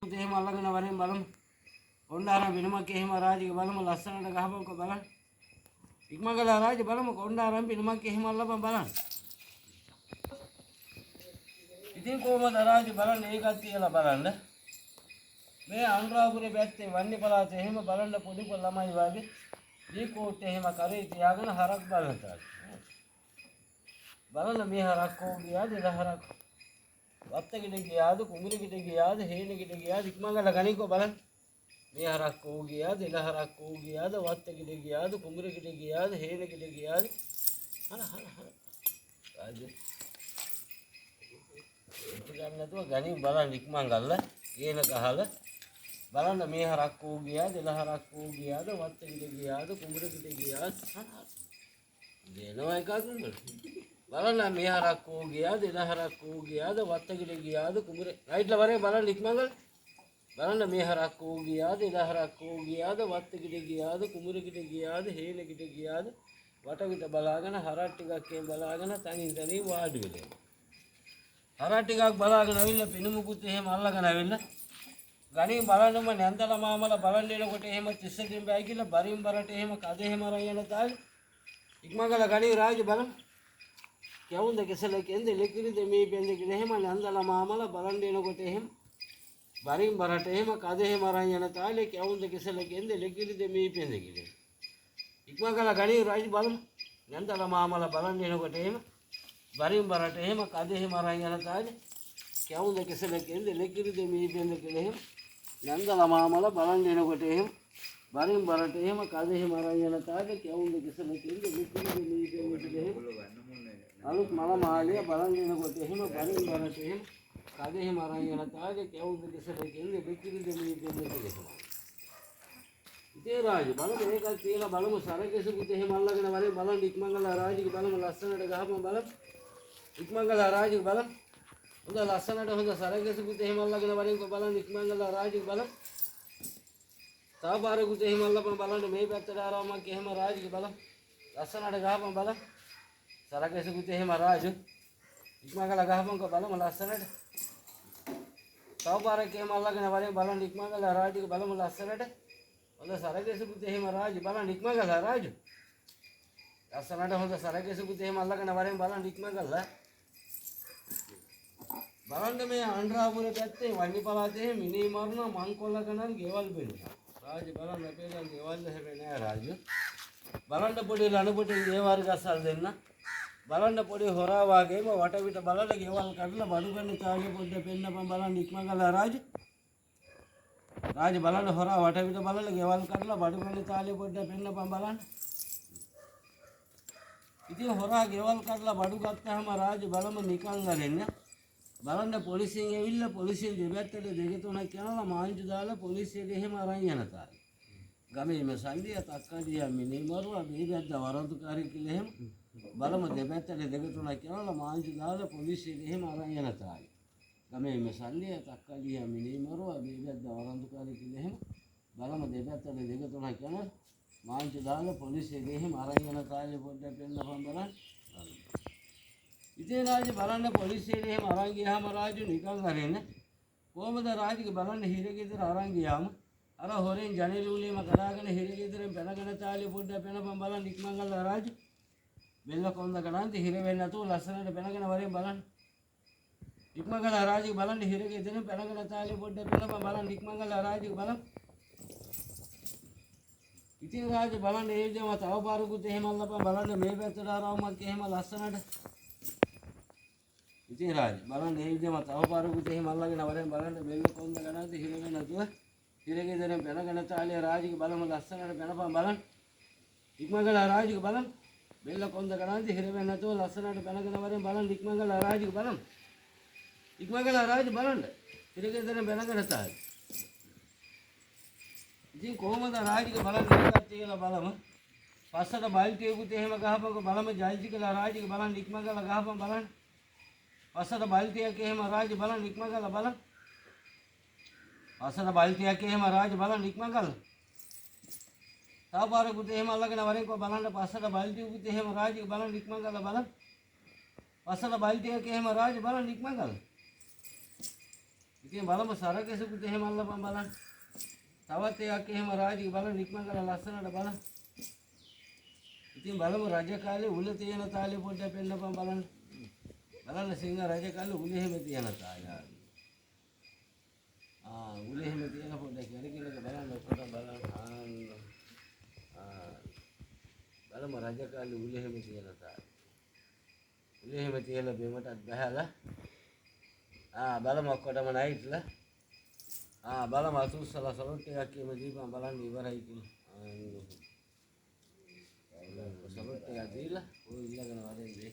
එහෙම අල්ලගෙන වරෙන් බලමු. ඔන්න අර විනමක් එහෙම රාජික බලමු ලස්සනට ගහපන්කො බලන්න. ඉක්මන් ගලා රාජි බලමු ඔන්න අර විනමක් එහෙම අල්ලපන් බලන්න. ඉතින් කොහමද රාජි බලන්න ඒකත් කියලා බලන්න. මේ අනුරාධපුරේ පැත්තේ වන්නේ පළාතේ එහෙම බලන්න පොඩි ළමයි වගේ දී කෝට් එහෙම කරේ තියාගෙන හරක් බලන්න තාක්. බලන්න මේ හරක් කෝ ගියාද දහරක් වත්තකිට ගියාද කුඹුරකිට ගියාද හේනකිට ගියාද ඉක්මන් ගලා ගනින්කෝ බලන්න. මේ හරක් කෝ ගියාද එළහරක් කෝ ගියාද වත්තකිට ගියාද කුඹුරකිට ගියාද හේනකිට ගියාද හර රාජි ඉතින් නැතුව ගනින් බලන්න ඉක්මන් ගල්ලා ඒන ගහලා බලන්න මේ හරක් කෝ ගියාද එළහරක් කෝ ගියාද වත්තකිට ගියාද කුඹුරකිට ගියාද දෙනවා එකක් බලන්න මේ හරක් කෝ ගියාද එළහරක් කෝ ගියාද වත්තකිට ගියාද කුඹුර රයිට්ලා වරේ බලන්න ඉක්මන් ගල්ලා බලන්න මේ හරක් කෝ ගියාද එළහරක් කෝ ගියාද වත්තකිට ගියාද කුඹුරකිට ගියාද හේනකිට ගියාද වටවිට බලාගෙන හරක් ටිකක් බලාගෙන තනින් තනින් වාඩි වෙලා හරක් ටිකක් බලාගෙන අවිල්ලා පිනුමුකුත් එහෙම අල්ලගෙන අවිල්ලා ගණින් බලන්නම නැන්දලා මාමලා බලන්න එනකොට එහෙම 30කින් බෑ කියලා බරින් බරට එහෙම කද එහෙම අරන් යන තාලේ ඉක්මන් ගලා ගණින් රාජ බලන්න කවුන්ද කෙසලකෙන්ද ලෙකිරිද මේ බෙන්ද කියලා එහෙම නැන්දලා මාමලා බලන්න එනකොට එහෙම බරින් බරට එහෙම කද එහෙම අරන් යන තාලේ කවුන්ද කෙසලකෙන්ද ලෙකිරිද මේ බෙන්ද කියලා ඉක්මන් ගලා ගණින් රාජ බලන්න නැන්දලා මාමලා බලන්න එනකොට එහෙම බරින් බරට එහෙම කද එහෙම අරන් යන තාලේ කවුන්ද කෙසලකෙන්ද ලෙකිරිද මේ බෙන්ද කියලා එහෙම නැන්දලා මාමලා බලන්න එනකොට එහෙම බරින් බරට එහෙම කද එහෙම අරන් යන තාලේ කවුන්ද කෙසලකෙන්ද ලෙකිරිද මේ බෙන්ද කියලා එහෙම අලුත් මල මාළිය බලන් එනකොට එහෙම බරින් බරට එහෙම කද එහෙම අරන් යන තාලේ කවුන්ද කෙසලකෙන්ද ලෙකිරිද මේ බෙන්ද කියලා ඉතින් රාජ බලමු මේකත් කියලා බලමු සරකෙසුකුත් එහෙම අල්ලගෙන වරේ බලන් ඉක්මන් ගලා රාජික බලමු ලස්සනට ගහපන් බලමු ඉක්මන් ගලා රාජික බලමු හොඳ ලස්සනට හොඳ සරකෙසුකුත් එහෙම අල්ලගෙන වරෙන් බලන් ඉක්මන් ගලා රාජික බලමු තව පාරකුත් එහෙම අල්ලපන් බලන්න මේ පැත්තට ආරවමක් එහෙම රාජික බලමු ලස්සනට ගහපන් බලමු සරකෙසුකුත් එහෙම රාජ ඉක්මන් ගලා ගහපන්කෝ බලමු ලස්සනට තව පාරක් එහෙම අල්ලගෙන වරෙන් බලන් ඉක්මන් ගලා රාජික බලමු ලස්සනට හොඳ සරකෙසුකුත් එහෙම රාජ බලන්න ඉක්මන් ගලා රාජ ලස්සනට හොඳ සරකෙසුකුත් එහෙම අල්ලගෙන වරෙන් බලන්න ඉක්මන් ගලා බලන්න මේ අනුරාධපුරේ පැත්තේ වන්නි පළාතේ මිනී මරන මංකොල්ල ගණන් ගෙවල් බෙන්නා රාජ බලන්න අපේ දැන් ගෙවල් හැබැයි නෑ රාජ බලන්න පොඩි ලණපොටි දේවාර ගස්සල් දෙන්න බලන්න පොඩි හොරා වාගේම වටවිට බලලා ගෙවල් කඩලා බඩු ගන්න තාලේ පොඩ්ඩ පෙන්නපන් බලන්න ඉක්මන් ගලා රාජ බලන්න හොරා වටවිට බලලා ගෙවල් කඩලා බඩු ගන්න තාලේ පොඩ්ඩ පෙන්නපන් බලන්න ඉතින් හොරා ගෙවල් කඩලා බඩු ගත්තාම රාජ බලම නිකන් අරින්න බලන්න පොලිසියෙන් ඇවිල්ලා පොලිසිය දෙපැත්තට දෙක තුනක් යනවා මාංචු දාලා පොලිසියට එහෙම අරන් යන තාලේ ගමේ මේ සංදිය තක්කඩිය මිනී මරුවා මේ බැද්ද වරන්තුකාරී කියලා එහෙම බලම දෙපැත්තට දෙක තුනක් යනවා මාංචු දාලා පොලිසියට එහෙම අරන් යන තාලේ ගමේ මේ සංදිය තක්කඩිය මිනී මරුවා මේ බැද්ද වරන්තුකාරී කියලා එහෙම බලම දෙපැත්තට දෙක තුනක් යනවා මාංචු දාලා පොලිසියට එහෙම අරන් යන තාලේ පොඩ්ඩක් පෙන්නපන් බලන්න ඉතින් රාජ බලන්න පොලිසියට එහෙම අරන් ගියාම රාජු නිකන් අරින්න කොහමද රාජික බලන්න හිරගෙදර අරන් ගියාම අර හොරෙන් ජනෙලුලියම කඩාගෙන හිරගෙදරෙන් පැනගෙන තාලේ පොඩ්ඩක් පැනපන් බලන්න ඉක්මන් ගල්ලා රාජු බෙල්ල කොන්ද කනන්ත හිර වෙන්නේ නැතුව ලස්සනට පැනගෙන වරෙන් බලන්න ඉක්මන් ගල්ලා රාජික බලන්න හිරගෙදරෙන් පැනගෙන තාලේ පොඩ්ඩක් පැනපන් බලන්න ඉක්මන් ගල්ලා රාජික බලන්න ඉතින් රාජ බලන්න ඒ විදිහම තව පාරකුත් එහෙම අල්ලපන් බලන්න මේ පැත්තට ආරවමක් එහෙම ලස්සනට ඉතින් රාජ බලන්න ඒ විදිහම තව පාරකුත් එහෙම අල්ලගෙන වරෙන් බලන්න බෙල්ල කොන්ද ගනන්ත හිර වෙන්නේ නැතුව හිරගෙදරෙන් පැනගෙන තාලේ රාජික බලමු ලස්සනට පැනපන් බලන්න ඉක්මන් ගලා රාජික බලන්න බෙල්ල කොන්ද ගනන්ත හිර වෙන්නේ නැතුව ලස්සනට පැනගෙන වරෙන් බලන්න ඉක්මන් ගලා රාජික බලන්න ඉක්මන් ගලා රාජ බලන්න හිරගෙදරෙන් පැනගෙන තාලේ ඉතින් කොහමද රාජික බලන්න එකක් කියලා බලමු පස්සට බල්ටියකුත් එහෙම ගහපන්කො බලමු ජල්ජි කියලා රාජික බලන්න ඉක්මන් ගලා ගහපන් බලන්න පස්සට බල්ටියක් එහෙම රාජ බලන්න ඉක්මන් ගලා බලන්න පස්සට බල්ටියක් එහෙම රාජ බලන්න ඉක්මන් ගලා තව පාරකුත් එහෙම අල්ලගෙන වරෙන්කො බලන්න පස්සට බල්ටියකුත් එහෙම රාජික බලන්න ඉක්මන් ගලා බලන්න පස්සට බල්ටියක් එහෙම රාජ බලන්න ඉක්මන් ගලා ඉතින් බලමු සරකෙසුකුත් එහෙම අල්ලපන් බලන්න. තවත් එකක් එහෙම රාජි බලන්න ඉක්මන් කරලා ලස්සනට බලන්න. ඉතින් බලමු රජ කාලේ උල තියෙන තාලේ පොඩ්ඩක් පෙන්නපන් බලන්න. බලන්න සිංහ රජ කාලේ උල එහෙම තියෙන තාලේ. උල එහෙම තියෙන පොඩ්ඩක් කෙරකිලක බලන්න ඔක්කොටම බලන්න. බලමු රජ කාලේ උල එහෙම තියෙන තාලේ. උල එහෙම තියලා බෙමටත් බහැලා. බලමු ඔක්කොටම නයිට්ලා. බලමු අසුස්සලා සලොට් එකක් එහෙම දීපන් බලන්න ඉවරයි කියලා. සලොට් එකක් දීලා ඔය ඉල්ලගෙන වරේ